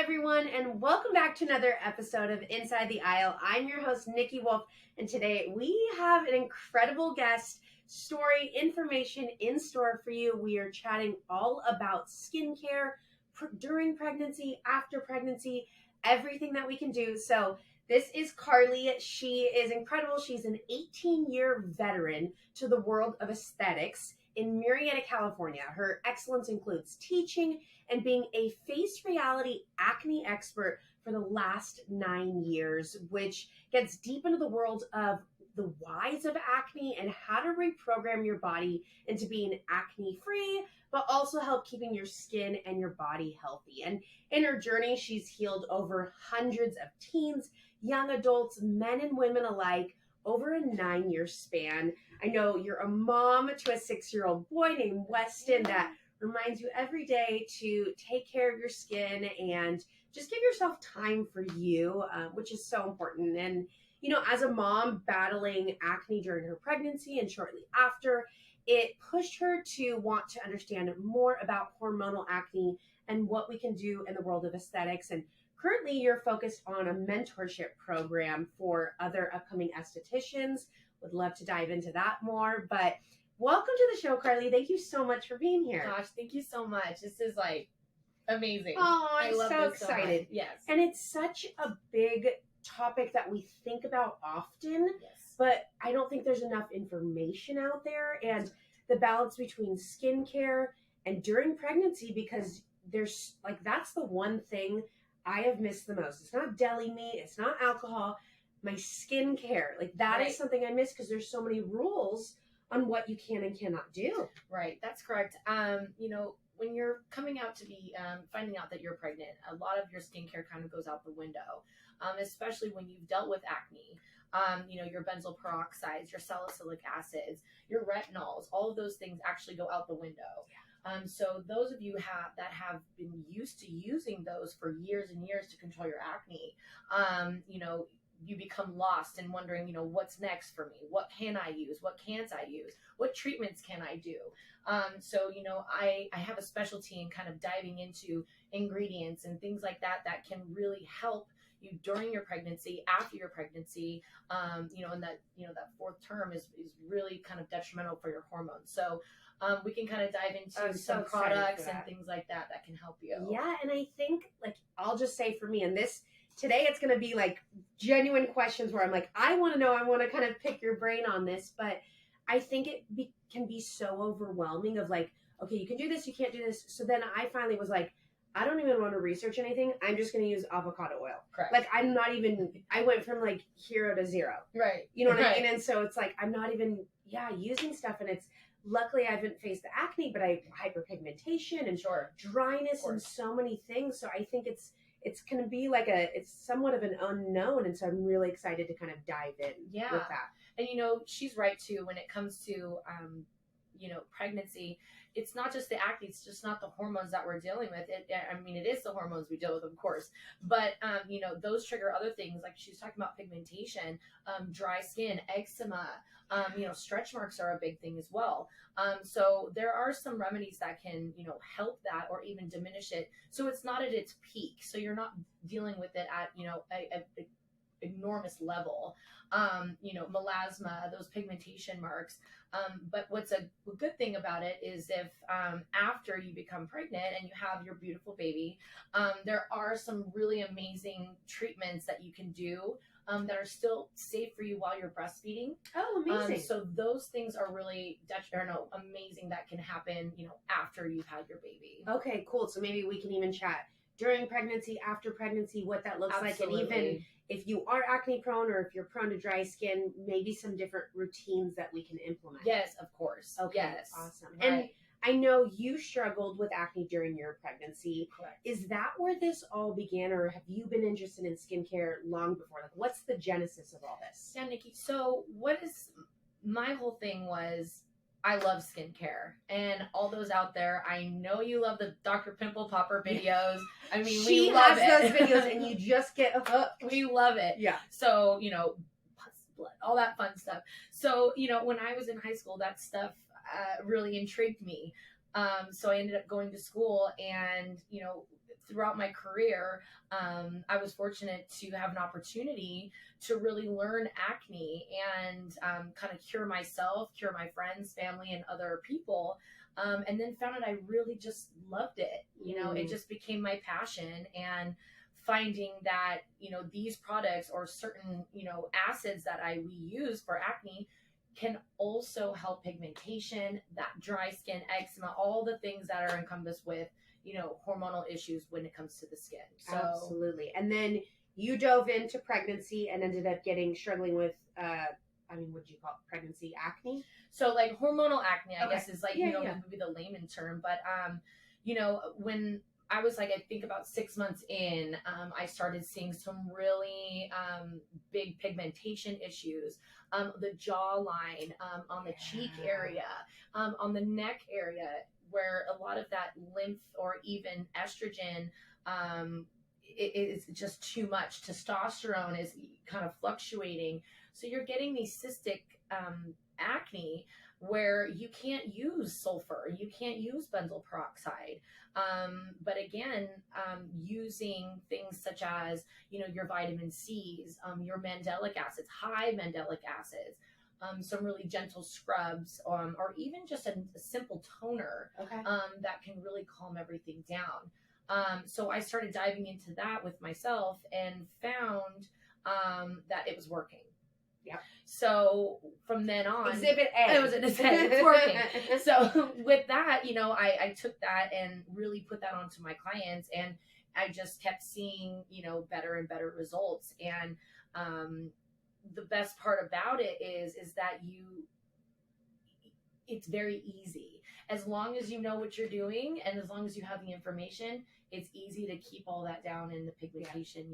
everyone, and welcome back to another episode of Inside the Aisle. I'm your host, Nikki Wolf, and today we have an incredible guest, story, information in store for you. We are chatting all about skincare during pregnancy, after pregnancy, everything that we can do. So this is Carly. She is incredible. She's an 18-year veteran to the world of aesthetics in Murrieta, California. Her excellence includes teaching and being a face reality acne expert for the last 9 years, which gets deep into the world of the whys of acne and how to reprogram your body into being acne free, but also help keeping your skin and your body healthy. And in her journey, she's healed over hundreds of teens, young adults, men and women alike, over a 9-year span. I know you're a mom to a 6-year-old boy named Weston that reminds you every day to take care of your skin and just give yourself time for you, which is so important. And, you know, as a mom battling acne during her pregnancy and shortly after, it pushed her to want to understand more about hormonal acne and what we can do in the world of aesthetics. And currently you're focused on a mentorship program for other upcoming estheticians. Would love to dive into that more, but welcome to the show, Carly. Thank you so much for being here. Gosh, thank you so much. This is like amazing. Oh, I'm I love so this excited. So yes. And it's such a big topic that we think about often, Yes. but I don't think there's enough information out there. And the balance between skincare and during pregnancy, because there's like, that's the one thing I have missed the most. It's not deli meat, it's not alcohol, my skincare. Like that Right. is something I miss because there's so many rules on what you can and cannot do. Right. That's correct. You know, when you're coming out to be finding out that you're pregnant, a lot of your skincare kind of goes out the window, especially when you've dealt with acne. You know, your benzoyl peroxides, your salicylic acids, your retinols, all of those things actually go out the window. So those of you that have been used to using those for years and years to control your acne, you know, you become lost and wondering, you know, what's next for me? What can I use? What can't I use? What treatments can I do? So, you know, I have a specialty in kind of diving into ingredients and things like that that can really help you during your pregnancy, after your pregnancy, you know, and that, you know, that fourth term is really kind of detrimental for your hormones. So we can kind of dive into some products and things like that that can help you. Yeah, and I think, like, I'll just say for me, and this, today it's going to be like genuine questions where I'm like, I want to know, I want to kind of pick your brain on this, but I think it can be so overwhelming of like, okay, you can do this, you can't do this. So then I finally was like, I don't even want to research anything. I'm just going to use avocado oil. Correct. Like, I'm not even, I went from like hero to zero. Right. You know what I mean? And so it's like, I'm not even, using stuff. And it's, luckily I haven't faced the acne, but I have hyperpigmentation and dryness and so many things. So I think it's going to be like it's somewhat of an unknown. And so I'm really excited to kind of dive in with that. And, you know, she's right too, when it comes to, you know, pregnancy, it's not just the acne, it's just not the hormones that we're dealing with. I mean, it is the hormones we deal with, of course, but, you know, those trigger other things. Like she's talking about pigmentation, dry skin, eczema, you know, stretch marks are a big thing as well. So there are some remedies that can, you know, help that or even diminish it. So it's not at its peak. So you're not dealing with it at, you know, a enormous level. You know, melasma, those pigmentation marks. But what's a good thing about it is if after you become pregnant and you have your beautiful baby, there are some really amazing treatments that you can do that are still safe for you while you're breastfeeding. Oh, amazing. So those things are really amazing that can happen, you know, after you've had your baby. Okay, cool. So maybe we can even chat during pregnancy, after pregnancy, what that looks like. And even if you are acne prone or if you're prone to dry skin, maybe some different routines that we can implement. Yes, of course. Okay, yes. Awesome. Right. And I know you struggled with acne during your pregnancy. Correct. Is that where this all began, or have you been interested in skincare long before? Like, what's the genesis of all this? Yeah, Nikki. So my whole thing was, I love skincare, and all those out there, I know you love the Dr. Pimple Popper videos. I mean, we love those videos, and you just get hooked. We love it. Yeah. So, you know, pus, blood, all that fun stuff. So, you know, when I was in high school, that stuff really intrigued me. So I ended up going to school, and throughout my career, I was fortunate to have an opportunity to really learn acne and kind of cure myself, cure my friends, family, and other people. And then found out I really just loved it. It just became my passion. And finding that, these products or certain, acids that we use for acne can also help pigmentation, that dry skin, eczema, all the things that are encompassed with, hormonal issues when it comes to the skin. So, absolutely. And then you dove into pregnancy and ended up struggling with, what do you call it? Pregnancy acne? So like hormonal acne, I guess is like, yeah. would be the layman term. But, when I was like, I think about 6 months in, I started seeing some really big pigmentation issues, the jawline, on the cheek area, on the neck area, where a lot of that lymph or even estrogen it is just too much. Testosterone is kind of fluctuating. So you're getting these cystic acne where you can't use sulfur, you can't use benzoyl peroxide. But again, using things such as, your vitamin C's, your mandelic acids, high mandelic acids, some really gentle scrubs, or even just a simple toner that can really calm everything down. So I started diving into that with myself and found that it was working. Yeah. So from then on, Exhibit A. It was an exhibit. It's working. So with that, I took that and really put that onto my clients, and I just kept seeing, better and better results. And the best part about it is that it's very easy. As long as you know what you're doing and as long as you have the information, it's easy to keep all that down in the pigmentation,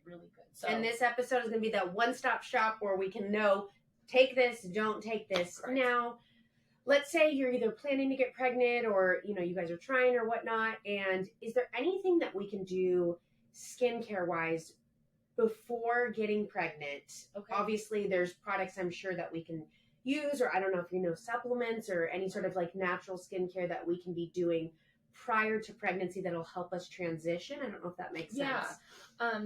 really good. So, and this episode is going to be that one-stop shop where we can know, take this, don't take this. Correct. Now, let's say you're either planning to get pregnant or, you guys are trying or whatnot. And is there anything that we can do skincare-wise before getting pregnant? Okay. Obviously, there's products I'm sure that we can use, or I don't know if supplements or any sort of like natural skincare that we can be doing prior to pregnancy that'll help us transition. I don't know if that makes sense. Yeah.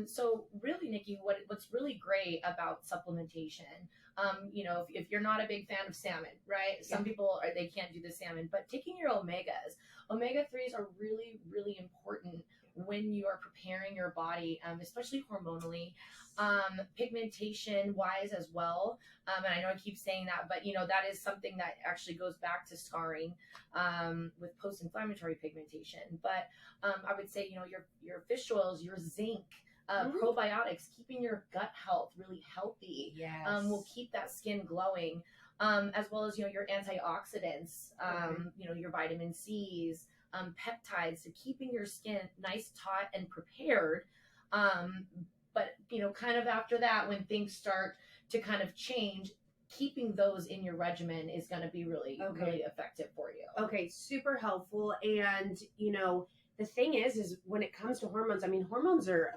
So really, Nikki, what's really great about supplementation, if you're not a big fan of salmon, right? Some people they can't do the salmon, but taking your omega-3s are really, really important when you are preparing your body, especially hormonally, pigmentation wise as well. And I know I keep saying that, but that is something that actually goes back to scarring, with post-inflammatory pigmentation. But I would say, your fish oils, your zinc, probiotics, keeping your gut health really healthy, will keep that skin glowing, as well as, your antioxidants, your vitamin C's, peptides, so keeping your skin nice, taut, and prepared. But, kind of after that, when things start to kind of change, keeping those in your regimen is going to be really, really effective for you. Okay, super helpful. And, the thing is when it comes to hormones, hormones are,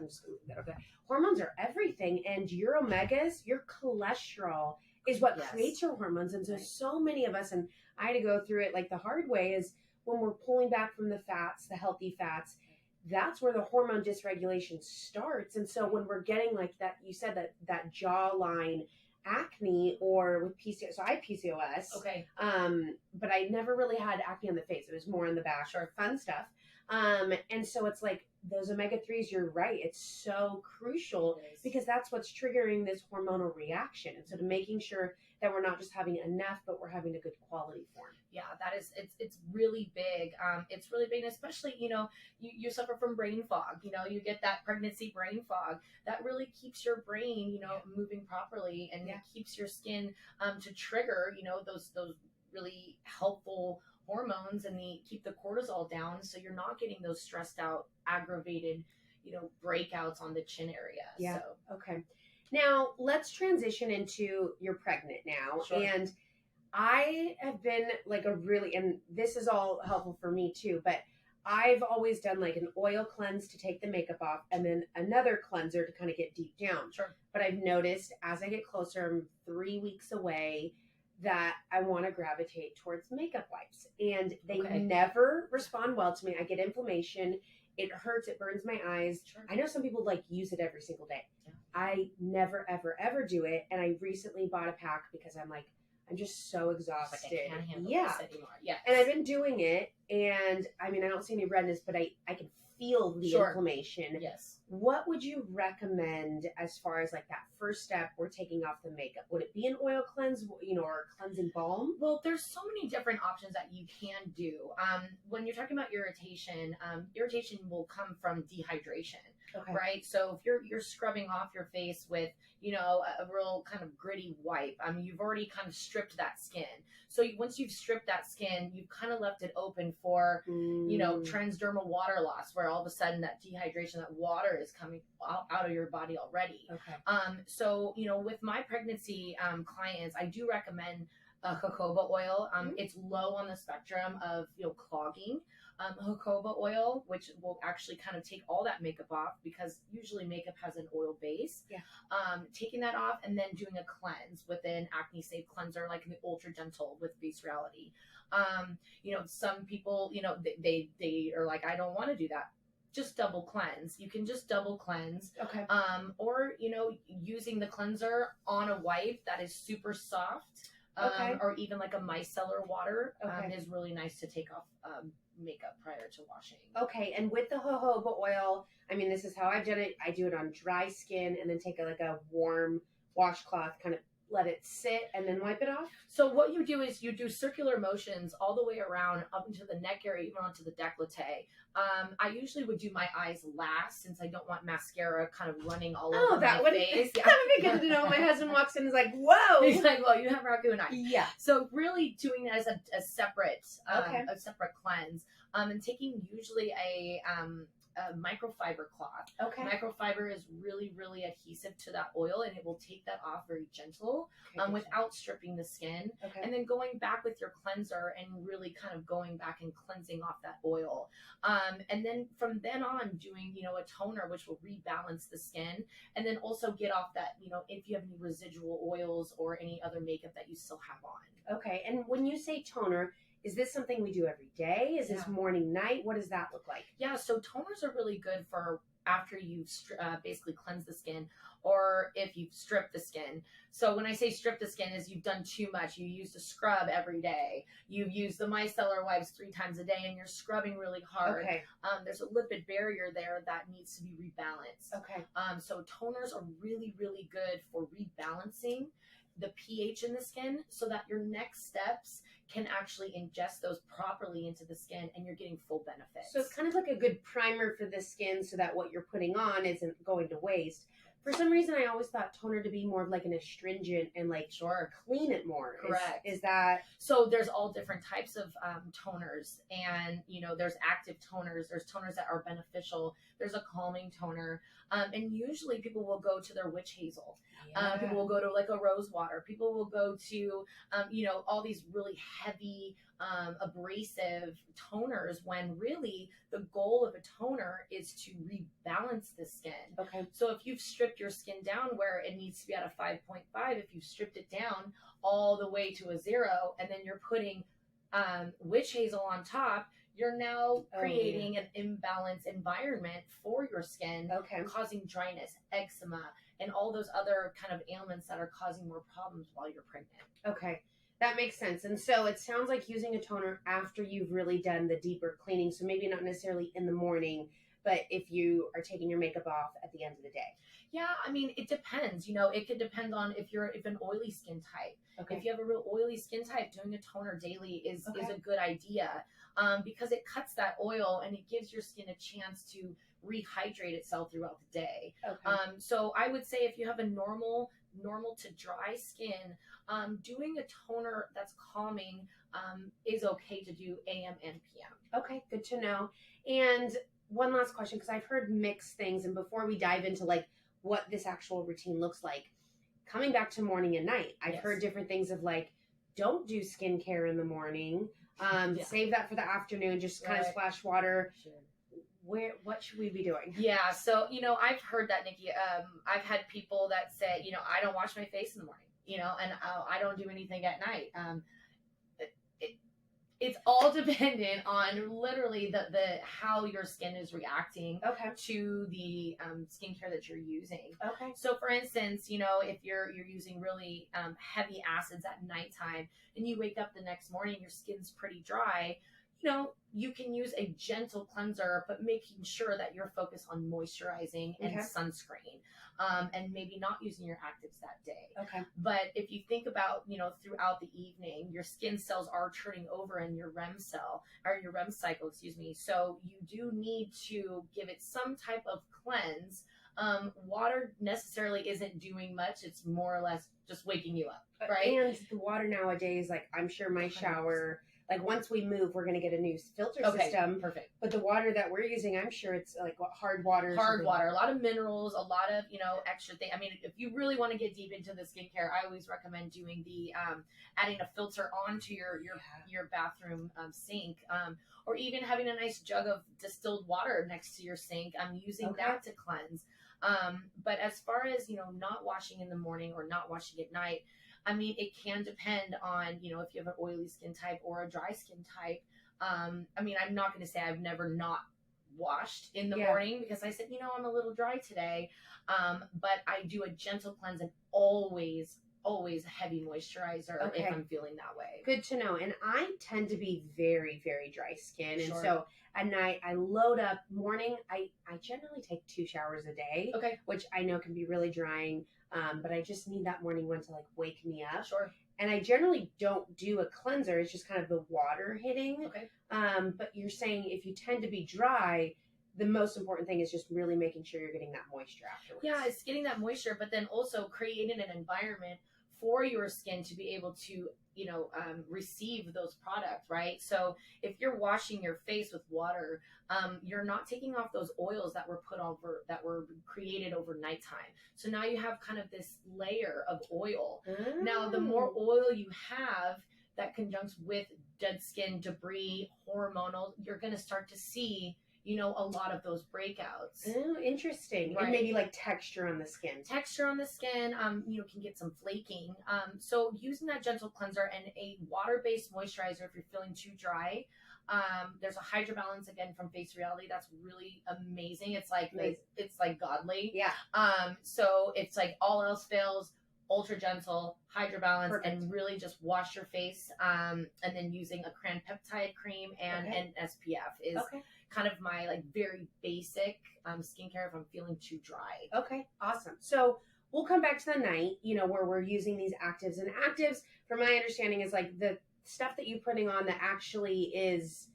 hormones are everything. And your omegas, your cholesterol is what creates your hormones. And so many of us, and I had to go through it like the hard way, is when we're pulling back from the fats, the healthy fats, that's where the hormone dysregulation starts. And so when we're getting like that, you said that jawline acne or with PCOS. So I had PCOS. Okay. But I never really had acne on the face. It was more on the back. Sure. Fun stuff. And so it's like those omega-3s, you're right. It's so crucial because that's what's triggering this hormonal reaction. And so to making sure that we're not just having enough, but we're having a good quality form. Yeah, that is, it's really big. It's really big, especially, you suffer from brain fog, you get that pregnancy brain fog that really keeps your brain, moving properly, and it keeps your skin, to trigger, those really helpful hormones, and keep the cortisol down. So you're not getting those stressed out, aggravated, breakouts on the chin area. Yeah. So. Okay. Now let's transition into you're pregnant now. Sure. And I have been like and this is all helpful for me too, but I've always done like an oil cleanse to take the makeup off and then another cleanser to kind of get deep down. Sure. But I've noticed as I get closer, I'm 3 weeks away, that I want to gravitate towards makeup wipes, and they Okay. never respond well to me. I get inflammation. It hurts. It burns my eyes. Sure. I know some people like use it every single day. Yeah. I never, ever, ever do it. And I recently bought a pack because I'm like, I'm just so exhausted. Like I can't handle yeah. this anymore. Yeah. And I've been doing it, and I mean, I don't see any redness, but I can feel the Sure. inflammation. Yes. What would you recommend as far as like that first step we're taking off the makeup? Would it be an oil cleanse, or a cleansing balm? Well, there's so many different options that you can do. When you're talking about irritation, irritation will come from dehydration. Okay. Right. So if you're scrubbing off your face with, a real kind of gritty wipe, you've already kind of stripped that skin. So once you've stripped that skin, you've kind of left it open for, transdermal water loss, where all of a sudden that dehydration, that water is coming out of your body already. Okay. So, with my pregnancy clients, I do recommend jojoba oil. It's low on the spectrum of, clogging. Jojoba oil, which will actually kind of take all that makeup off, because usually makeup has an oil base. Yeah. Taking that off and then doing a cleanse with an acne safe cleanser like the Ultra Gentle with Base Reality. Some people, they are like, I don't want to do that. Just double cleanse. You can just double cleanse. Okay. Or, using the cleanser on a wipe that is super soft. Okay. Or even like a micellar water Okay. is really nice to take off makeup prior to washing. Okay, and with the jojoba oil, I mean, this is how I've done it. I do it on dry skin and then take a warm washcloth, kind of let it sit, and then wipe it off. So what you do is you do circular motions all the way around up into the neck area, even onto the décolleté. I usually would do my eyes last, since I don't want mascara kind of running all over my face. Yeah. That would be good to know. My husband walks in and is like, whoa. He's like, well, you have raccoon eyes. Yeah. So really doing that as a separate Okay. a separate cleanse, and taking usually a microfiber cloth. Okay. Microfiber is really, really adhesive to that oil, and it will take that off very gentle, Okay, without stripping the skin. Okay. And then going back with your cleanser and really kind of going back and cleansing off that oil. And then from then on doing, a toner, which will rebalance the skin, and then also get off that, if you have any residual oils or any other makeup that you still have on. Okay. And when you say toner, is this something we do every day? Is this morning, night? What does that look like? Yeah, so toners are really good for after you've basically cleansed the skin, or if you've stripped the skin. So when I say strip the skin, is you've done too much. You used a scrub every day. You've used the micellar wipes 3 times a day, and you're scrubbing really hard. Okay. There's a lipid barrier there that needs to be rebalanced. Okay. So toners are really, really good for rebalancing the pH in the skin, so that your next steps can actually ingest those properly into the skin, and you're getting full benefits. So it's kind of like a good primer for the skin, so that what you're putting on isn't going to waste. For some reason, I always thought toner to be more of like an astringent and clean it more. Correct. Is that... So there's all different types of toners, and there's active toners. There's toners that are beneficial. There's a calming toner, and usually people will go to their witch hazel. People will go to like a rose water. People will go to all these really heavy abrasive toners, when really the goal of a toner is to rebalance the skin. Okay. So if you've stripped your skin down where it needs to be at a 5.5, if you've stripped it down all the way to a 0, and then you're putting witch hazel on top, you're now creating an imbalanced environment for your skin, causing dryness, eczema, and all those other kind of ailments that are causing more problems while you're pregnant. Okay. That makes sense. And so it sounds like using a toner after you've really done the deeper cleaning. So maybe not necessarily in the morning, but if you are taking your makeup off at the end of the day. Yeah, I mean, it depends. It could depend on if an oily skin type. Okay. If you have a real oily skin type, doing a toner daily is a good idea, because it cuts that oil and it gives your skin a chance to rehydrate itself throughout the day. Okay. So I would say if you have a normal to dry skin, doing a toner that's calming is okay to do AM and PM. Okay, good to know. And one last question, because I've heard mixed things, and before we dive into what this actual routine looks like, coming back to morning and night, I've heard different things of don't do skincare in the morning, save that for the afternoon, just kind of splash water. Sure. What should we be doing? Yeah, so I've heard that, Nikki. I've had people that say, I don't wash my face in the morning. and I don't do anything at night. It's all dependent on literally the how your skin is reacting to the skincare that you're using. Okay. So for instance, if you're using really heavy acids at nighttime and you wake up the next morning, your skin's pretty dry, you can use a gentle cleanser, but making sure that you're focused on moisturizing and sunscreen, and maybe not using your actives that day. Okay. But if you think about, throughout the evening, your skin cells are turning over in your REM cycle, So you do need to give it some type of cleanse. Water necessarily isn't doing much. It's more or less just waking you up, right? And the water nowadays, like I'm sure my shower, like once we move, we're going to get a new filter system. Perfect. But the water that we're using, I'm sure it's like hard water. Hard water, a lot of minerals, a lot of, extra thing. I mean, if you really want to get deep into the skincare, I always recommend doing the, adding a filter onto your bathroom sink, or even having a nice jug of distilled water next to your sink. I'm using that to cleanse. But as far as, not washing in the morning or not washing at night, I mean, it can depend on, if you have an oily skin type or a dry skin type. I mean, I'm not going to say I've never not washed in the morning because I said, I'm a little dry today. But I do a gentle cleanse and always a heavy moisturizer if I'm feeling that way. Good to know. And I tend to be very, very dry skin. And so at night I load up. Morning, I generally take 2 showers a day, which I know can be really drying. But I just need that morning one to like wake me up. Sure. And I generally don't do a cleanser. It's just kind of the water hitting. But you're saying if you tend to be dry, the most important thing is just really making sure you're getting that moisture afterwards. Yeah, it's getting that moisture, but then also creating an environment for your skin to be able to, receive those products, right? So if you're washing your face with water, you're not taking off those oils that were created over nighttime. So now you have kind of this layer of oil. Now, the more oil you have that conjuncts with dead skin, debris, hormonal, you're going to start to see a lot of those breakouts. Oh, interesting. Right. And maybe like texture on the skin. Texture on the skin, can get some flaking. So using that gentle cleanser and a water-based moisturizer if you're feeling too dry. There's a Hydra Balance again from Face Reality. That's really amazing. It's like it's like godly. Yeah. So it's like all else fails, ultra gentle, Hydra Balance, and really just wash your face. And then using a cran peptide cream and an SPF is kind of my like very basic skincare if I'm feeling too dry. Okay, awesome. So we'll come back to the night, where we're using these actives. And actives, from my understanding, is like the stuff that you're putting on that actually is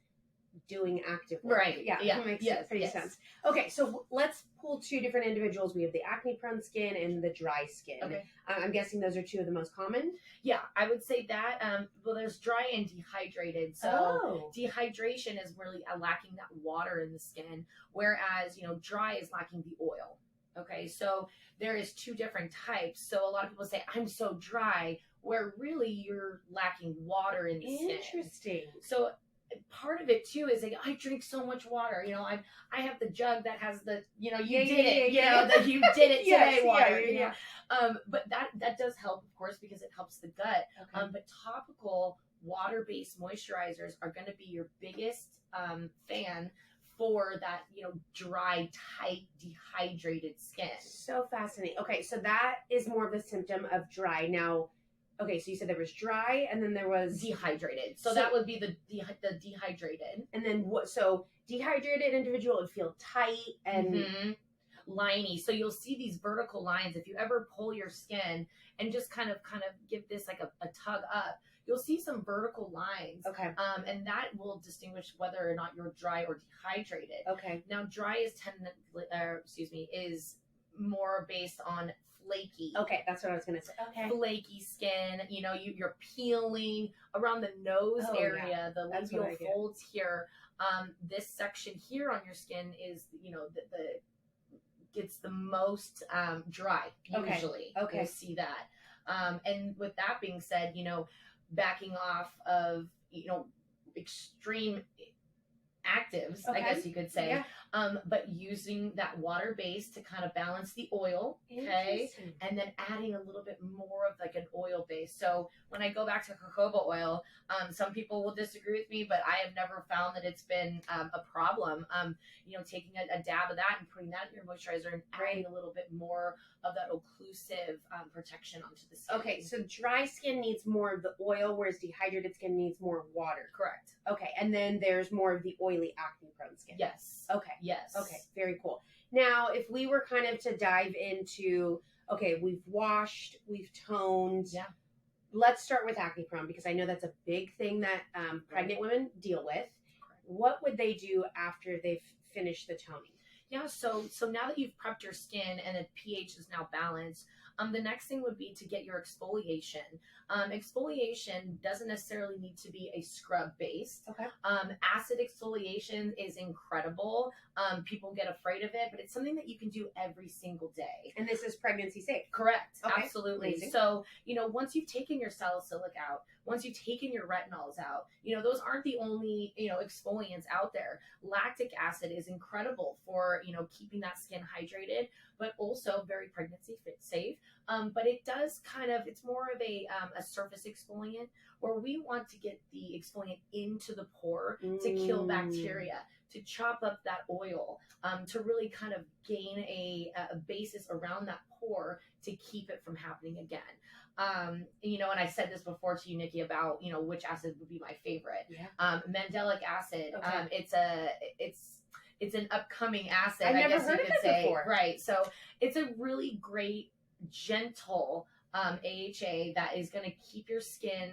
doing active work. Right. Yeah. That makes pretty sense. Okay, so let's pull 2 different individuals. We have the acne prone skin and the dry skin. Okay. I'm guessing those are 2 of the most common. Yeah, I would say that. Well, there's dry and dehydrated. So dehydration is really lacking that water in the skin, whereas dry is lacking the oil. Okay, so there is 2 different types. So a lot of people say I'm so dry, where really you're lacking water in the skin. Interesting. So part of it too is like I drink so much water. I have the jug that has the you did it today water. But that does help, of course, because it helps the gut. But topical water-based moisturizers are going to be your biggest fan for that dry, tight, dehydrated skin. So fascinating. Okay, so that is more of a symptom of dry. Now, okay, so you said there was dry and then there was dehydrated. So that would be the dehydrated. And then what? So dehydrated individual would feel tight and liney. So you'll see these vertical lines. If you ever pull your skin and just kind of give this like a tug up, you'll see some vertical lines. And that will distinguish whether or not you're dry or dehydrated. Now, dry is more based on flaky. That's what I was going to say. Flaky skin, you're peeling around the nose area, the labial folds here. This section here on your skin is, the gets the most dry usually. You'll see that. And with that being said, backing off of, extreme actives, I guess you could say. Yeah. But using that water base to kind of balance the oil, okay, and then adding a little bit more of like an oil base. So when I go back to jojoba oil, some people will disagree with me, but I have never found that it's been a problem. You know, taking a dab of that and putting that in your moisturizer and adding a little bit more of that occlusive protection onto the skin. Okay, so dry skin needs more of the oil, whereas dehydrated skin needs more water. Correct. Okay, and then there's more of the oily, acne-prone skin. Yes. Okay. Yes. Okay, very cool. Now, if we were kind of to dive into, okay, we've washed, we've toned. Yeah. Let's start with acne-prone, because I know that's a big thing that pregnant women deal with. What would they do after they've finished the toning? Yeah, so now that you've prepped your skin and the pH is now balanced, the next thing would be to get your exfoliation. Exfoliation doesn't necessarily need to be a scrub based. Okay. Acid exfoliation is incredible. People get afraid of it, but it's something that you can do every single day. And this is pregnancy safe. Correct. Okay. Absolutely. Amazing. So, you know, once you've taken your salicylic out, once you've taken your retinols out, you know, those aren't the only, you know, exfoliants out there. Lactic acid is incredible for, you know, keeping that skin hydrated, but also very pregnancy safe. But it does kind of, it's more of a surface exfoliant where we want to get the exfoliant into the pore to kill bacteria, to chop up that oil, to really kind of gain a basis around that pore to keep it from happening again. You know, and I said this before to you, Nikki, about, you know, which acid would be my favorite. Yeah. Mandelic acid. Okay. It's an upcoming acid. I've I never guess heard you of could it say. before. Right. So it's a really great, gentle AHA that is going to keep your skin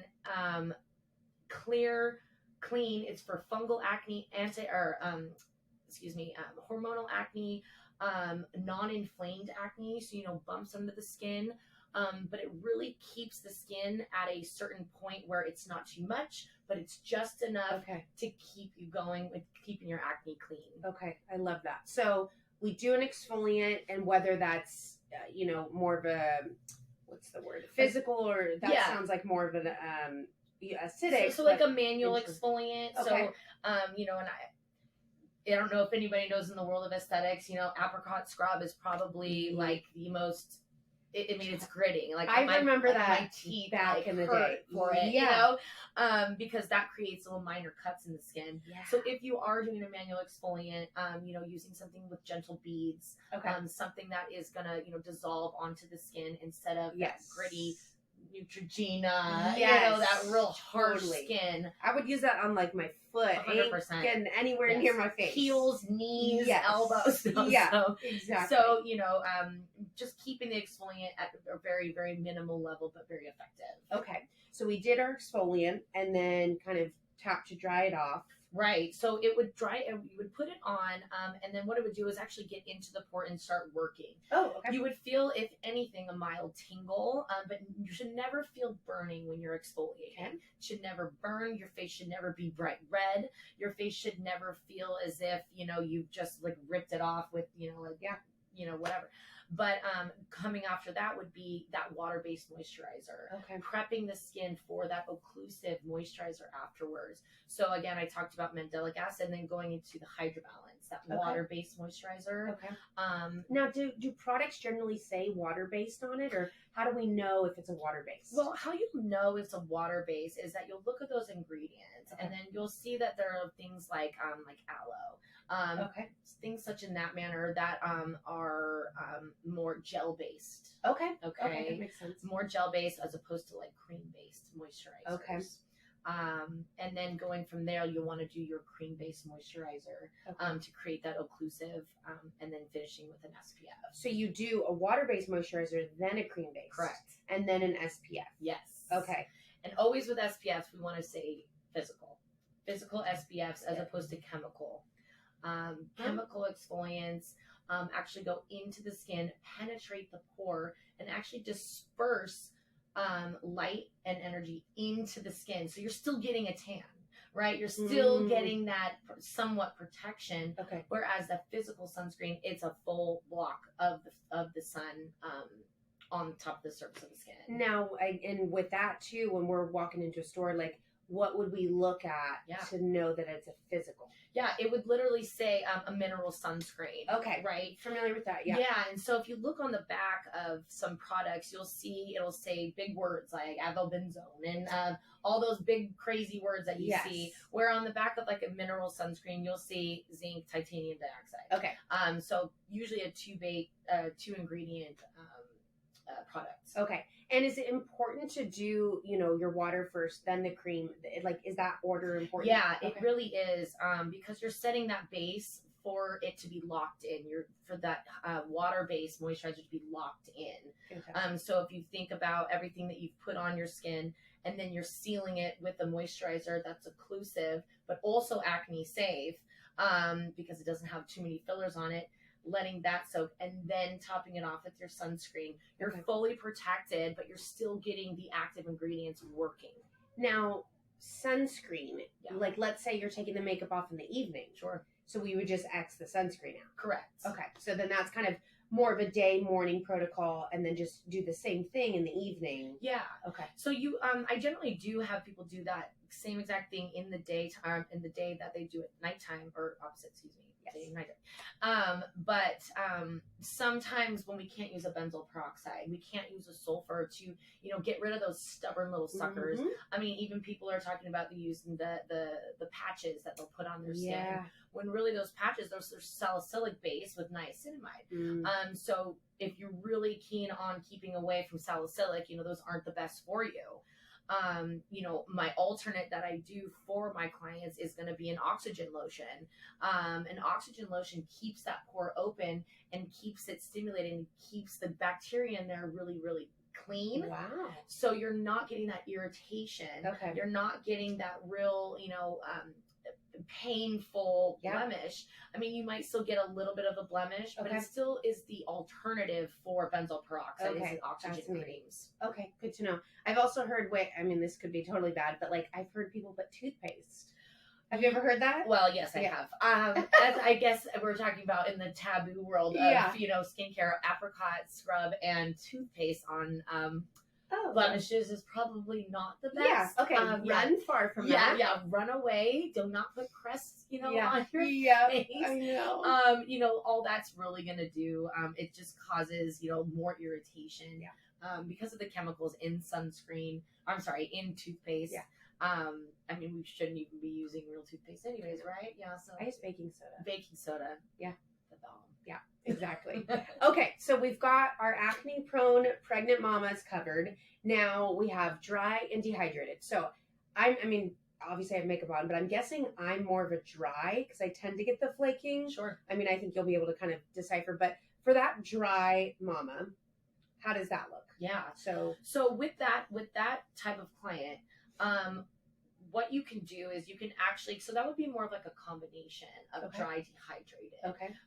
clear, clean. It's for fungal acne, hormonal acne, non-inflamed acne, so, you know, bumps under the skin. But it really keeps the skin at a certain point where it's not too much, but it's just enough to keep you going with keeping your acne clean. Okay, I love that. So we do an exfoliant, and whether that's, you know, more of a, what's the word, physical, or that sounds like more of an acidic. So like a manual exfoliant. Okay. So, you know, and I don't know if anybody knows in the world of aesthetics, you know, apricot scrub is probably like the most, I mean, it's gritting. Like I remember that my teeth back in the day for it, you know, because that creates little minor cuts in the skin. Yeah. So if you are doing a manual exfoliant, you know, using something with gentle beads, something that is gonna, you know, dissolve onto the skin instead of that gritty Neutrogena, you know, that real harsh skin. I would use that on like my foot. 100%. Getting anywhere near my face. Heels, knees, elbows. Yeah, exactly. So, you know, just keeping the exfoliant at a very, very minimal level, but very effective. Okay. So we did our exfoliant and then kind of tap to dry it off. Right. So it would dry, you would put it on, and then what it would do is actually get into the pore and start working. Oh, okay. You would feel, if anything, a mild tingle, but you should never feel burning when you're exfoliating. Okay. It should never burn. Your face should never be bright red. Your face should never feel as if, you know, you've just like ripped it off with, you know, like, you know, whatever. But coming after that would be that water-based moisturizer. Okay. Prepping the skin for that occlusive moisturizer afterwards. So again, I talked about mandelic acid, and then going into the Hydrobalance, that water-based moisturizer. Okay. Now, do products generally say water-based on it, or how do we know if it's a water-based? Well, how you know it's a water-based is that you'll look at those ingredients, and then you'll see that there are things like aloe. Things such in that manner that are more gel-based. Okay, that makes sense. More gel-based as opposed to like cream-based moisturizers. Okay. And then going from there, you'll want to do your cream-based moisturizer to create that occlusive, and then finishing with an SPF. So you do a water-based moisturizer, then a cream-based. Correct. And then an SPF. Yes. Okay. And always with SPFs, we want to say physical SPFs as opposed to chemical. Chemical exfoliants actually go into the skin, penetrate the pore, and actually disperse light and energy into the skin. So you're still getting a tan, right? You're still getting that somewhat protection. Okay. Whereas the physical sunscreen, it's a full block of the sun on top of the surface of the skin. Now, and with that too, when we're walking into a store, like, what would we look at to know that it's a physical? Yeah, it would literally say a mineral sunscreen. Okay. Right? Familiar with that, yeah. Yeah, and so if you look on the back of some products, you'll see it'll say big words like avobenzone and all those big crazy words that you see. Where on the back of like a mineral sunscreen, you'll see zinc, titanium dioxide. Okay. So usually a two ingredient products. Okay. And is it important to do, your water first, then the cream? Like, is that order important? Yeah, it really is, because you're setting that base for it to be locked in. For that water-based moisturizer to be locked in. So if you think about everything that you've put on your skin, and then you're sealing it with a moisturizer that's occlusive, but also acne safe, because it doesn't have too many fillers on it. Letting that soak and then topping it off with your sunscreen. You're fully protected, but you're still getting the active ingredients working. Now, sunscreen, like let's say you're taking the makeup off in the evening. Sure. So we would just X the sunscreen out. Correct. Okay. So then that's kind of more of a day morning protocol, and then just do the same thing in the evening. Yeah. Okay. So I generally do have people do that same exact thing in the daytime, in the day that they do it nighttime, or opposite, excuse me. Day and night. But sometimes when we can't use a benzoyl peroxide, we can't use a sulfur to, get rid of those stubborn little suckers. Mm-hmm. I mean, even people are talking about using the patches that they'll put on their skin. When really those patches, those are salicylic based with niacinamide. So if you're really keen on keeping away from salicylic, those aren't the best for you. My alternate that I do for my clients is going to be an oxygen lotion. An oxygen lotion keeps that pore open and keeps it stimulated and keeps the bacteria in there really, really clean. Wow. So you're not getting that irritation. Okay. You're not getting that real, painful blemish. I mean, you might still get a little bit of a blemish, but it still is the alternative for benzoyl peroxide. Is the oxygen creams. Okay, good to know. I've also heard, this could be totally bad, but like I've heard people put toothpaste. Have you ever heard that? Well, yes, I have. As I guess we're talking about in the taboo world of, skincare, apricot scrub and toothpaste on blemishes is probably not the best. Yeah, okay. Run far from that. Yeah, run away. Do not put crest, on your face. I know. All that's really going to do, it just causes, more irritation. Because of the chemicals in in toothpaste. We shouldn't even be using real toothpaste anyways, right? Yeah, so I use baking soda. Baking soda. Yeah. The bomb. Yeah, exactly. Okay, so we've got our acne-prone pregnant mamas covered. Now we have dry and dehydrated. So obviously I have makeup on, but I'm guessing I'm more of a dry because I tend to get the flaking. Sure. I think you'll be able to kind of decipher. But for that dry mama, how does that look? Yeah. So with that type of client, what you can do is you can actually, so that would be more of like a combination of dry dehydrated.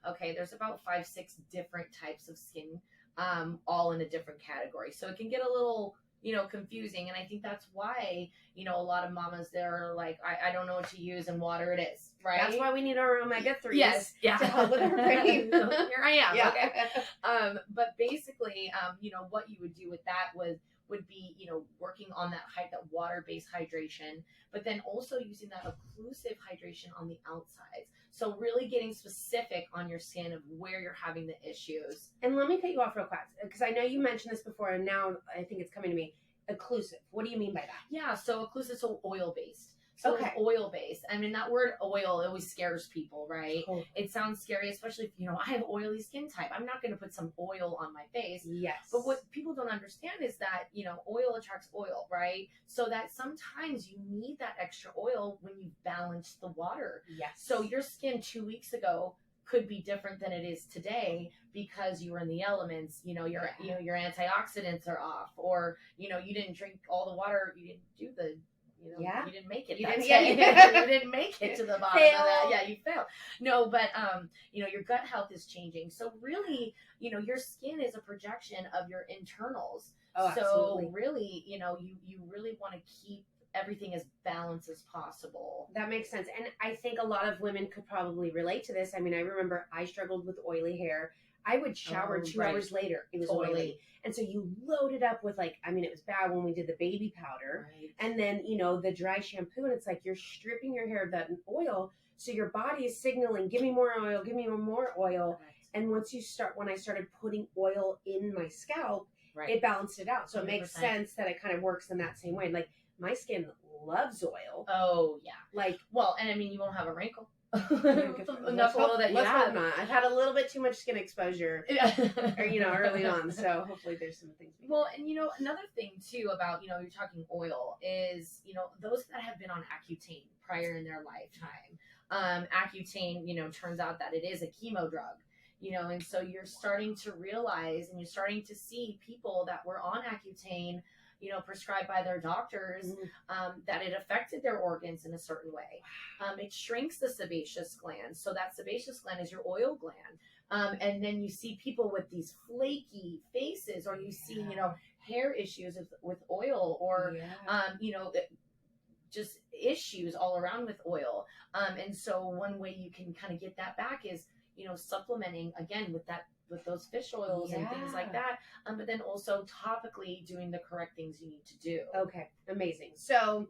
Okay. There's about 5-6 different types of skin, all in a different category. So it can get a little, confusing. And I think that's why, a lot of mamas, they're like, I don't know what to use, and water it is, right? That's why we need our omega-3s. Yes. Yeah. To help with our brain. Here I am. Yeah. Okay. But basically, what you would do with that would be, working on that water-based hydration, but then also using that occlusive hydration on the outsides. So really getting specific on your skin of where you're having the issues. And let me cut you off real quick, because I know you mentioned this before, and now I think it's coming to me. Occlusive. What do you mean by that? Yeah, so occlusive, so oil-based. So it's oil-based. That word oil always scares people, right? Oh. It sounds scary, especially if, I have oily skin type. I'm not going to put some oil on my face. Yes. But what people don't understand is that, oil attracts oil, right? So that sometimes you need that extra oil when you balance the water. Yes. So your skin 2 weeks ago could be different than it is today because you were in the elements, your antioxidants are off, or, you didn't drink all the water, you didn't do the, you didn't make it. You didn't make it to the bottom of that. Yeah, you failed. No, but, your gut health is changing. So really, your skin is a projection of your internals. Oh, absolutely. So really, you really want to keep everything as balanced as possible. That makes sense. And I think a lot of women could probably relate to this. I remember I struggled with oily hair. I would shower 2 hours later. It was oily. And so you load it up with like, I mean, it was bad when we did the baby powder. Right. And then, you know, the dry shampoo. And it's like you're stripping your hair of that oil. So your body is signaling, give me more oil, give me more oil. Right. And when I started putting oil in my scalp, it balanced it out. So 100%. It makes sense that it kind of works in that same way. Like my skin loves oil. Oh, yeah. Like, well, and I mean, you won't have a wrinkle. Enough oil that you have. Not. I've had a little bit too much skin exposure, or, you know, early on. So hopefully there's some things. Well, and you know, another thing too about, you know, you're talking oil is, you know, those that have been on Accutane prior in their lifetime. Accutane, you know, turns out that it is a chemo drug. You know, and so you're starting to realize and you're starting to see people that were on Accutane, you know, prescribed by their doctors, that it affected their organs in a certain way. It shrinks the sebaceous gland. So that sebaceous gland is your oil gland. And then you see people with these flaky faces, or you see, you know, hair issues with oil, or, you know, just issues all around with oil. And so one way you can kind of get that back is, you know, supplementing again with those fish oils and things like that. But then also topically doing the correct things you need to do. Okay. Amazing. So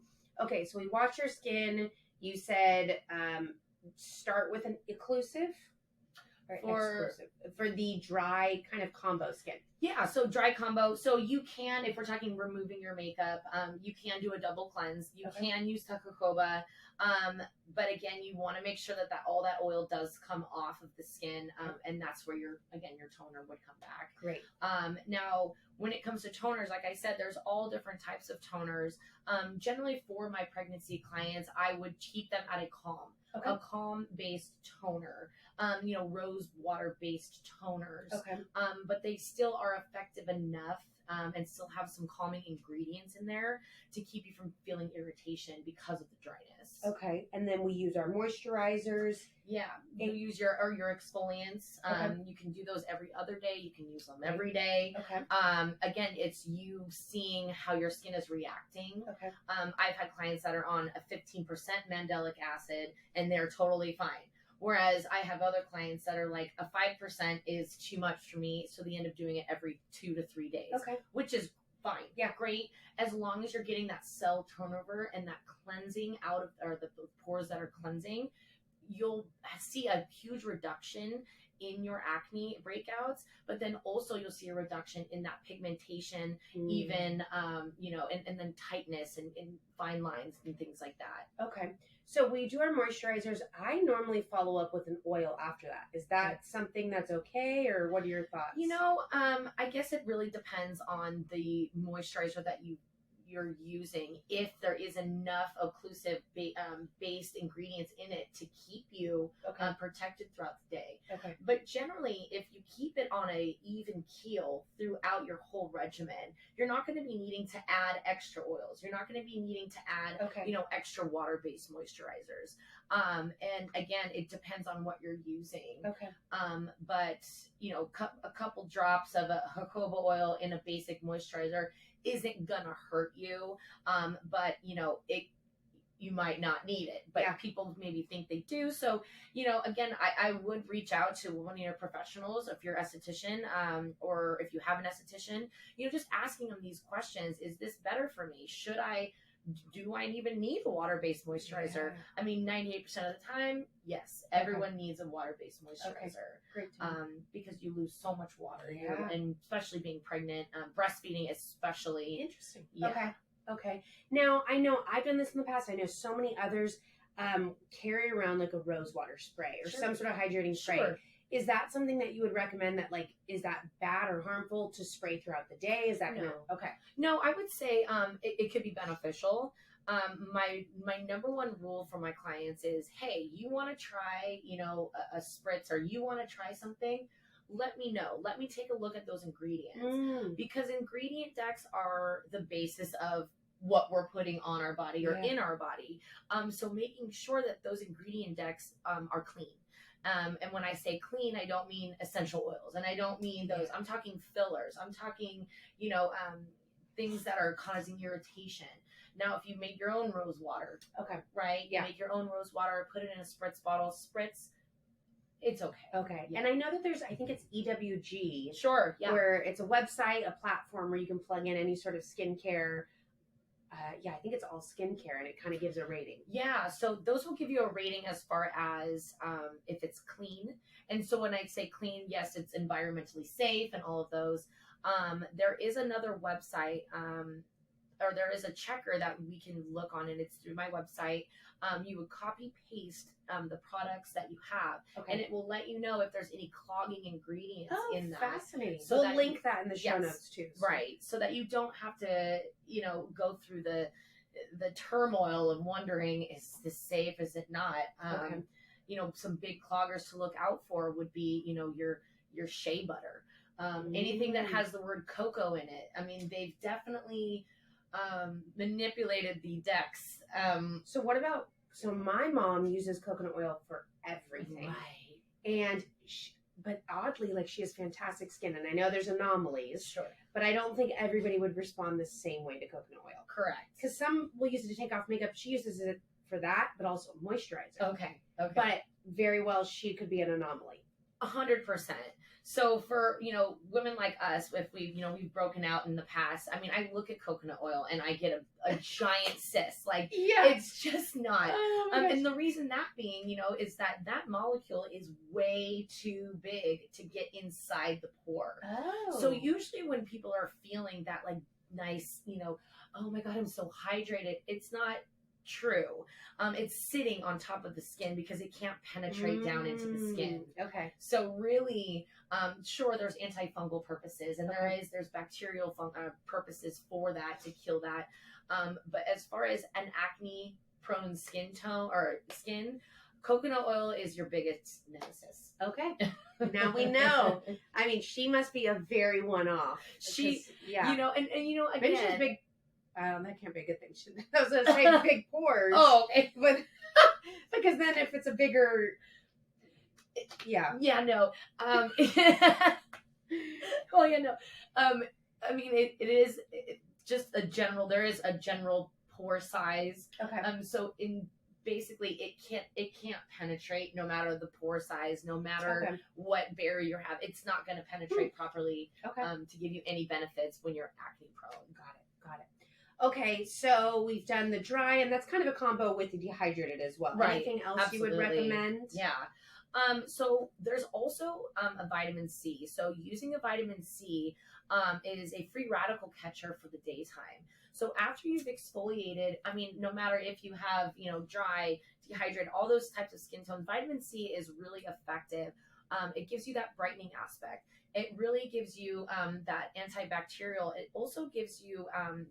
we wash your skin. You said, start with an exclusive for the dry kind of combo skin. Yeah, so dry combo. So you can, if we're talking removing your makeup, you can do a double cleanse. You can use Tacocoba. But again, you want to make sure that all that oil does come off of the skin. And that's where your toner would come back. Great. Now, when it comes to toners, like I said, there's all different types of toners. Generally for my pregnancy clients, I would keep them at a calm-based toner. You know, rose water-based toners. But they still are effective enough and still have some calming ingredients in there to keep you from feeling irritation because of the dryness. Okay. And then we use our moisturizers. Yeah. You use your exfoliants. You can do those every other day. You can use them every day. Again, it's you seeing how your skin is reacting. I've had clients that are on a 15% mandelic acid and they're totally fine. Whereas I have other clients that are like a 5% is too much for me. So they end up doing it every 2 to 3 days, which is fine. Yeah, great. As long as you're getting that cell turnover and that cleansing out of, or the pores that are cleansing, you'll see a huge reduction in your acne breakouts, but then also you'll see a reduction in that pigmentation, even, you know, and then tightness and fine lines and things like that. Okay. So we do our moisturizers. I normally follow up with an oil after that. Is that something that's okay, or what are your thoughts? You know, I guess it really depends on the moisturizer that you're using. If there is enough occlusive based ingredients in it to keep you protected throughout the day. But generally, if you keep it on a even keel throughout your whole regimen, you're not going to be needing to add extra oils. You're not going to be needing to add, you know, extra water-based moisturizers. And again, it depends on what you're using. But, you know, a couple drops of a jojoba oil in a basic moisturizer isn't gonna hurt you, but you know, you might not need it, but people maybe think they do. So, you know, again, I would reach out to one of your professionals, if you're an esthetician, or if you have an esthetician, you know, just asking them these questions. Is this better for me? Do I even need a water-based moisturizer? I mean, 98% of the time, yes, everyone needs a water-based moisturizer. Great. Because you lose so much water, and especially being pregnant, breastfeeding especially. Interesting. Okay. Now, I know I've done this in the past. I know so many others carry around like a rose water spray or some sort of hydrating spray. Is that something that you would recommend? That, like, is that bad or harmful to spray throughout the day? Is that No, I would say it could be beneficial. My number one rule for my clients is, hey, you want to try, you know, a spritz, or you want to try something, let me know. Let me take a look at those ingredients, because ingredient decks are the basis of what we're putting on our body or in our body. So making sure that those ingredient decks are clean. And when I say clean, I don't mean essential oils, and I don't mean those. I'm talking fillers. I'm talking, you know, things that are causing irritation. Now, if you make your own rose water, right? You make your own rose water, put it in a spritz bottle, spritz It's okay. Okay. Yeah. And I know that there's, I think it's EWG. Sure. Yeah. Where it's a website, a platform where you can plug in any sort of skincare. I think it's all skincare, and it kind of gives a rating. Yeah, so those will give you a rating as far as if it's clean. And so when I say clean, yes, it's environmentally safe and all of those. There is another website, or there is a checker that we can look on, and it's through my website. You would copy paste the products that you have, and it will let you know if there's any clogging ingredients in that. Fascinating. So we'll link that in the show notes too. So. Right, so that you don't have to, go through the turmoil of wondering, is this safe, is it not? Some big cloggers to look out for would be, your shea butter. Anything that has the word cocoa in it. I mean, they've definitely manipulated the decks. So my mom uses coconut oil for everything. Right. And but oddly, like, she has fantastic skin, and I know there's anomalies. Sure. But I don't think everybody would respond the same way to coconut oil. Correct. Because some will use it to take off makeup. She uses it for that, but also moisturizer. Okay. But very well, she could be an anomaly. 100%. So for, women like us, if we've broken out in the past, I mean, I look at coconut oil and I get a giant cyst. Like, it's just not. And the reason that being, is that molecule is way too big to get inside the pore. Oh. So usually when people are feeling that, like, nice, oh my God, I'm so hydrated, it's not true. It's sitting on top of the skin because it can't penetrate down into the skin. Okay. So really, sure, there's antifungal purposes, and there's bacterial purposes for that, to kill that. But as far as an acne prone skin, coconut oil is your biggest nemesis. Okay. Now we know. I mean, she must be a very one-off. Again, maybe she's big. That can't be a good thing. I was going to say big pores. Oh, okay. But because then if it's a bigger, no. Well, no. I mean, it is just a general. There is a general pore size. Okay. So basically, it can't penetrate no matter the pore size, no matter what barrier you have. It's not going to penetrate properly. To give you any benefits when you're acne prone. Got it. Okay, so we've done the dry, and that's kind of a combo with the dehydrated as well. Right. Anything else Absolutely. you would recommend? Yeah. So there's also a vitamin C. So using a vitamin C is a free radical catcher for the daytime. So after you've exfoliated, I mean, no matter if you have, dry, dehydrated, all those types of skin tones, vitamin C is really effective. It gives you that brightening aspect. It really gives you that antibacterial. It also gives you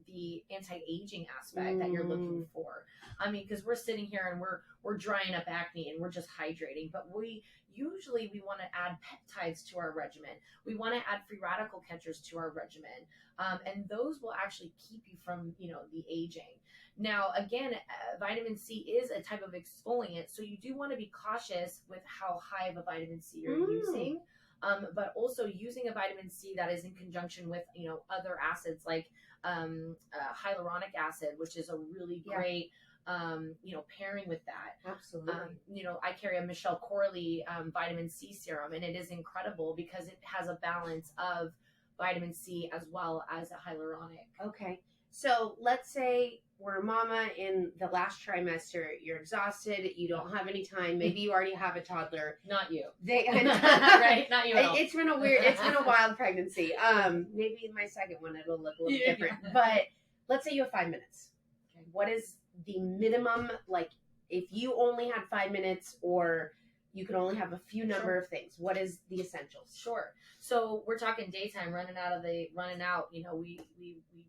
the anti-aging aspect that you're looking for. I mean, because we're sitting here and we're drying up acne and we're just hydrating, but we want to add peptides to our regimen. We want to add free radical catchers to our regimen, and those will actually keep you from the aging. Now, again, vitamin C is a type of exfoliant, so you do want to be cautious with how high of a vitamin C you're using. But also using a vitamin C that is in conjunction with, other acids like hyaluronic acid, which is a really great, pairing with that. Absolutely. I carry a Michelle Corley vitamin C serum, and it is incredible because it has a balance of vitamin C as well as a hyaluronic. Okay. So let's say we're a mama in the last trimester. You're exhausted. You don't have any time. Maybe you already have a toddler. Not you. Right? Not you at all. It's been a wild pregnancy. Maybe my second one, it'll look a little different. But let's say you have 5 minutes. Okay. What is the minimum, like, if you only had 5 minutes, or you could only have a few number of things, what is the essentials? Sure. So we're talking daytime, running out, we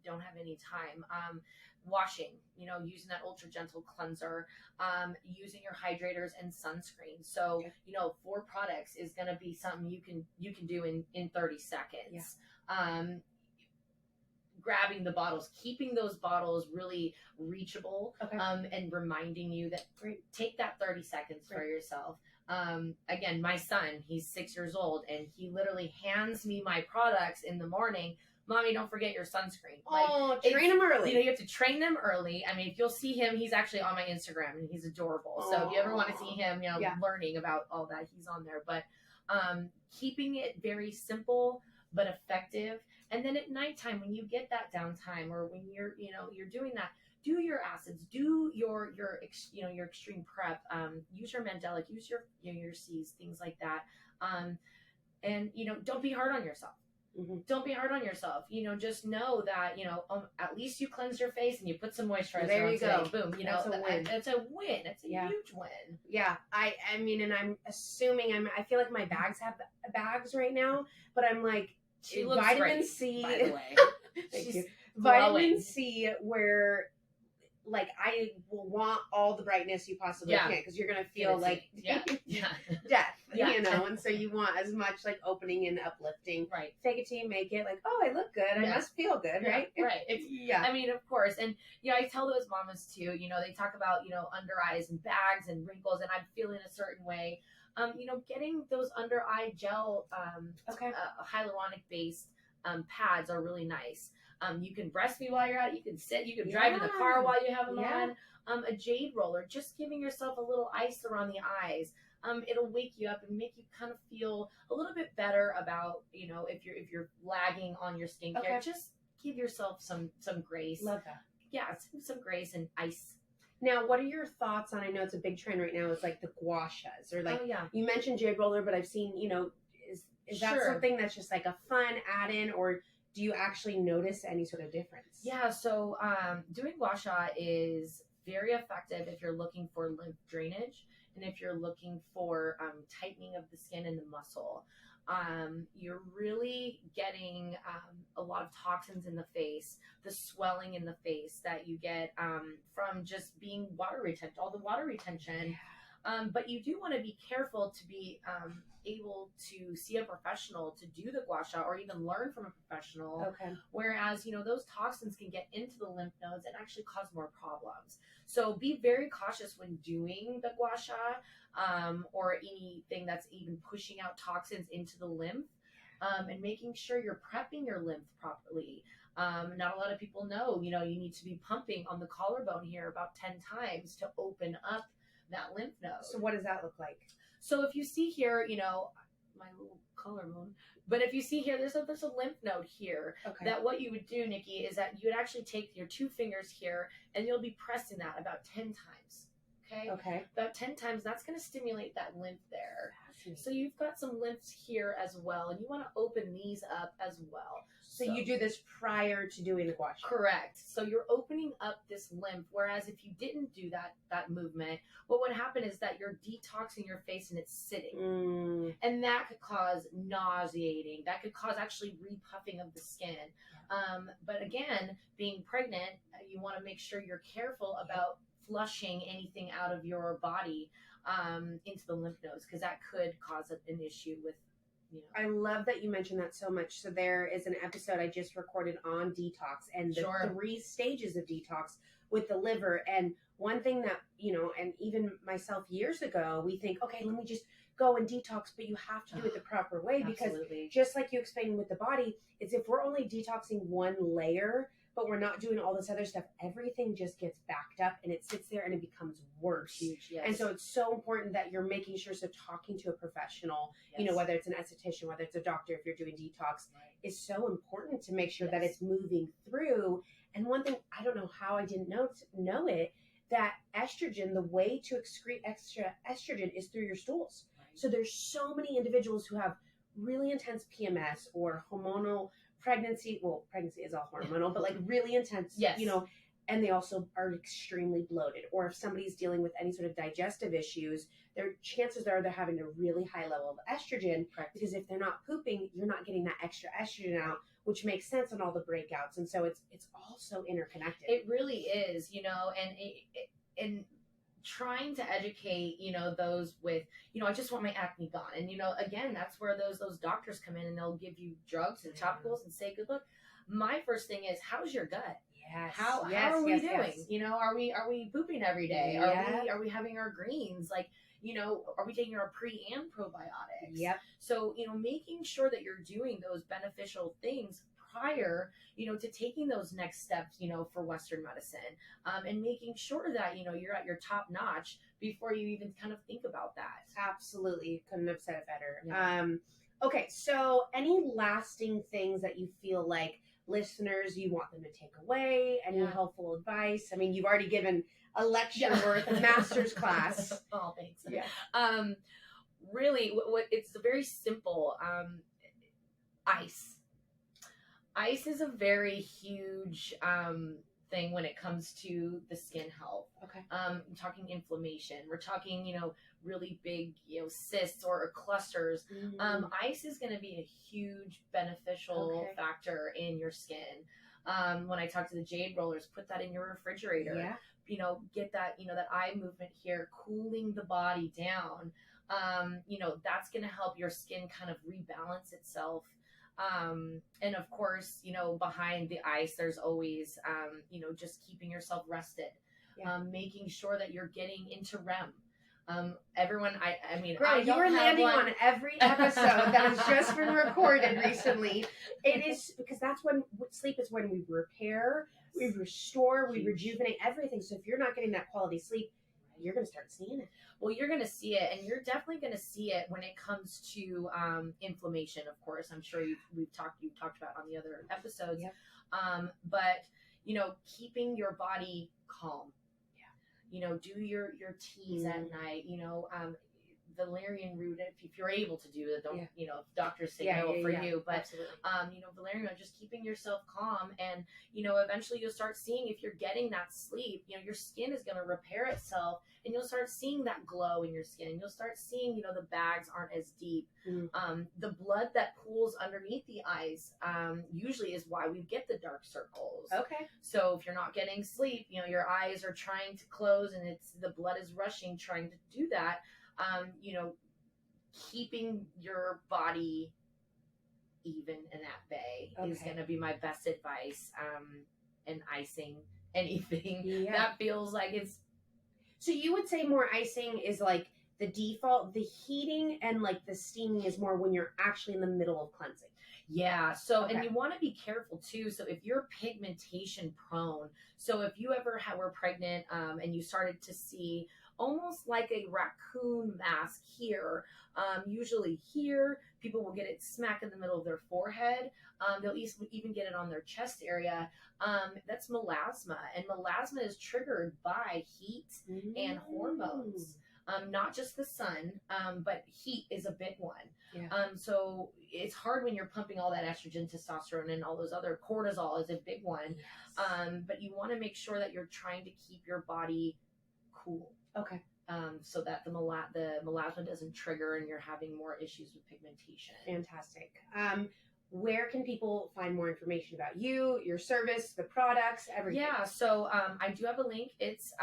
don't have any time. Washing, using that ultra gentle cleanser, using your hydrators and sunscreen. So, 4 products is going to be something you can do in 30 seconds. Yeah. Grabbing the bottles, keeping those bottles really reachable, and reminding you that take that 30 seconds for yourself. Again, my son, he's 6 years old, and he literally hands me my products in the morning. Mommy, don't forget your sunscreen. Oh, train them early. You know, you have to train them early. I mean, if you'll see him, he's actually on my Instagram, and he's adorable. So if you ever want to see him, you know, learning about all that, he's on there. But keeping it very simple but effective. And then at nighttime, when you get that downtime, or when you're, you know, you're doing that, do your acids, do your you know, your extreme prep, use your Mandelic, use your, you know, your C's, things like that. And, you know, don't be hard on yourself. Mm-hmm. Don't be hard on yourself. You know, just know that, you know, at least you cleanse your face and you put some moisturizer there on you today. go. Boom. You That's know, a win. it's a win. It's a huge win. Yeah. I mean, and I'm assuming I feel like my bags have bags right now, but I'm like, she looks vitamin great, C. by the way. Thank you. glowing. Vitamin C, where like I will want all the brightness you possibly can, because you're gonna feel like death, you know, and so you want as much like opening and uplifting. Right. Fake it till you make it. Like, oh, I look good. I must feel good, right? Right. I mean, of course, and I tell those mamas too. You know, they talk about, you know, under eyes and bags and wrinkles, and I'm feeling a certain way. You know, getting those under eye gel, hyaluronic based pads are really nice. You can breastfeed while you're out. You can sit. You can drive in the car while you have them on. A jade roller, just giving yourself a little ice around the eyes. It'll wake you up and make you kind of feel a little bit better about, you know, if you're lagging on your skincare. Just give yourself some grace. Love that. Yeah, some grace and ice. Now, what are your thoughts on? I know it's a big trend right now. It's like the gua shas, or like you mentioned jade roller, but I've seen, you know, is that something that's just like a fun add-in, or do you actually notice any sort of difference? Yeah, so doing gua sha is very effective if you're looking for lymph drainage, and if you're looking for tightening of the skin and the muscle. You're really getting a lot of toxins in the face, the swelling in the face that you get from just being water retention, all the water retention. But you do want to be careful to be able to see a professional to do the gua sha, or even learn from a professional. Whereas, you know, those toxins can get into the lymph nodes and actually cause more problems. So be very cautious when doing the gua sha, or anything that's even pushing out toxins into the lymph, and making sure you're prepping your lymph properly. Not a lot of people know, you know, you need to be pumping on the collarbone here about 10 times to open up that lymph node. So what does that look like? So if you see here, you know, my little collarbone, but if you see here, there's a lymph node here. That what you would do, Nikki, is that you would actually take your 2 fingers here, and you'll be pressing that about 10 times. Okay. About 10 times. That's going to stimulate that lymph there. So you've got some lymphs here as well, and you want to open these up as well. So you do this prior to doing the gua sha? Correct. So you're opening up this lymph, whereas if you didn't do that movement, what would happen is that you're detoxing your face and it's sitting. And that could cause nauseating. That could cause actually repuffing of the skin. But again, being pregnant, you want to make sure you're careful about flushing anything out of your body into the lymph nodes, because that could cause an issue with, you know. I love that you mentioned that so much. So there is an episode I just recorded on detox and the 3 stages of detox with the liver. And one thing that, you know, and even myself years ago, we think, okay, let me just go and detox, but you have to do it the proper way, because just like you explained with the body, it's if we're only detoxing one layer, but we're not doing all this other stuff, everything just gets backed up and it sits there and it becomes worse. Huge, And so it's so important that you're making sure, so talking to a professional, you know, whether it's an esthetician, whether it's a doctor, if you're doing detox, is so important to make sure that it's moving through. And one thing, I don't know how I didn't know it, that estrogen, the way to excrete extra estrogen is through your stools. So there's so many individuals who have really intense PMS or hormonal pregnancy. Well, pregnancy is all hormonal, but like really intense, you know, and they also are extremely bloated. Or if somebody's dealing with any sort of digestive issues, their chances are they're having a really high level of estrogen, because if they're not pooping, you're not getting that extra estrogen out, which makes sense on all the breakouts. And so it's all so interconnected. It really is, you know, and trying to educate, you know, those with, you know, I just want my acne gone. And, you know, again, that's where those doctors come in and they'll give you drugs and topicals and say, good look. My first thing is, how's your gut? How are we doing? You know, are we pooping every day? Are we having our greens? Like, are we taking our pre and probiotics? Yep. So, making sure that you're doing those beneficial things prior, to taking those next steps, for Western medicine, and making sure that, you're at your top notch before you even kind of think about that. Absolutely. Couldn't have said it better. Yeah. Okay. So any lasting things that you feel like listeners, you want them to take away? Any helpful advice? I mean, you've already given a lecture worth, a master's class. Oh, thanks. Yeah. Really, what it's very simple. Ice. Ice is a very huge thing when it comes to the skin health. Okay. I'm talking inflammation. We're talking, really big, cysts or clusters. Ice is going to be a huge beneficial factor in your skin. When I talk to the jade rollers, put that in your refrigerator. Yeah. Get that, that eye movement here, cooling the body down. That's going to help your skin kind of rebalance itself. And of course, behind the ice, there's always, just keeping yourself rested, making sure that you're getting into REM. Everyone, I mean, girl, you are landing on every episode that has just been recorded recently. It is because that's when sleep is when we repair, we restore, we rejuvenate everything. So if you're not getting that quality sleep, you're going to start seeing it. Well, you're going to see it, and you're definitely going to see it when it comes to inflammation. Of course, I'm sure you've talked about on the other episodes. Yep. But keeping your body calm. Yeah. Do your teas at night. Valerian root, if you're able to do it, don't if doctors say no for you, but valerian, just keeping yourself calm, and eventually you'll start seeing, if you're getting that sleep, your skin is going to repair itself, and you'll start seeing that glow in your skin. You'll start seeing the bags aren't as deep. The blood that pools underneath the eyes usually is why we get the dark circles. Okay. So if you're not getting sleep, your eyes are trying to close, and the blood is rushing trying to do that. Keeping your body even and at bay is going to be my best advice. And icing anything that feels like it's. So you would say more icing is like the default, the heating and like the steaming is more when you're actually in the middle of cleansing. Yeah. So, and you want to be careful too. So if you're pigmentation prone, so if you ever were pregnant, and you started to see almost like a raccoon mask here, usually here, people will get it smack in the middle of their forehead. They'll even get it on their chest area. That's melasma, and melasma is triggered by heat and hormones. Not just the sun, but heat is a big one. Yeah. So it's hard when you're pumping all that estrogen, testosterone, and all those other, cortisol is a big one. Yes. But you want to make sure that you're trying to keep your body cool. Okay. So that the melasma doesn't trigger and you're having more issues with pigmentation. Fantastic. Where can people find more information about you, your service, the products, everything? Yeah, so I do have a link. It's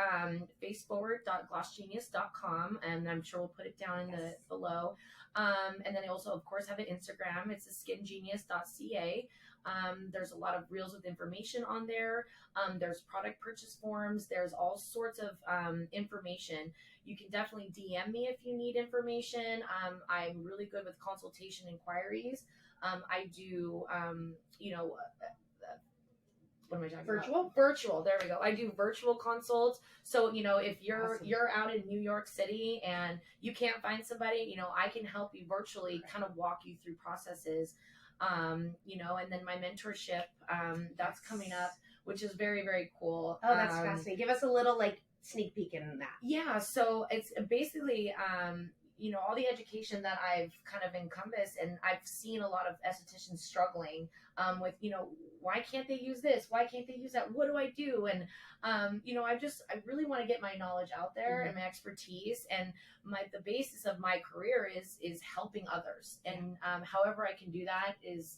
faceforward.glossgenius.com, and I'm sure we'll put it down in the below. And then I also, of course, have an Instagram. It's skingenius.ca. There's a lot of reels with information on there. There's product purchase forms. There's all sorts of information. You can definitely DM me if you need information. I'm really good with consultation inquiries. I do, what am I talking about? Virtual. There we go. I do virtual consults. So, if you're out in New York City and you can't find somebody, I can help you virtually, kind of walk you through processes. And then my mentorship, that's coming up, which is very, very cool. Oh, that's fascinating. Give us a little sneak peek in that. Yeah. So it's basically, all the education that I've kind of encompassed, and I've seen a lot of estheticians struggling with, why can't they use this? Why can't they use that? What do I do? And, I really want to get my knowledge out there and my expertise, and the basis of my career is helping others. And however I can do that is,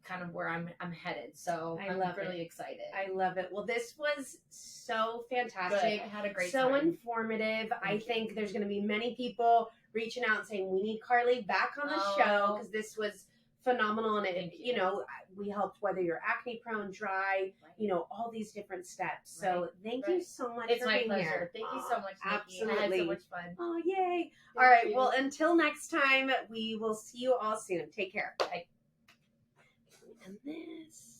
kind of where I'm headed. So I'm really excited. I love it. Well, this was so fantastic. Good. I had a great time. So Thank informative. I you. think there's going to be many people reaching out and saying, we need Carly back on the show, because this was phenomenal. And it, Thank you know, we helped whether you're acne prone, dry, Right. you know, all these different steps. So thank you so much It's for my being pleasure. here. Thank you so much, Nikki. Absolutely. I had so much fun. Oh, yay. Thank All right. you. Well, until next time, we will see you all soon. Take care. Bye. And this.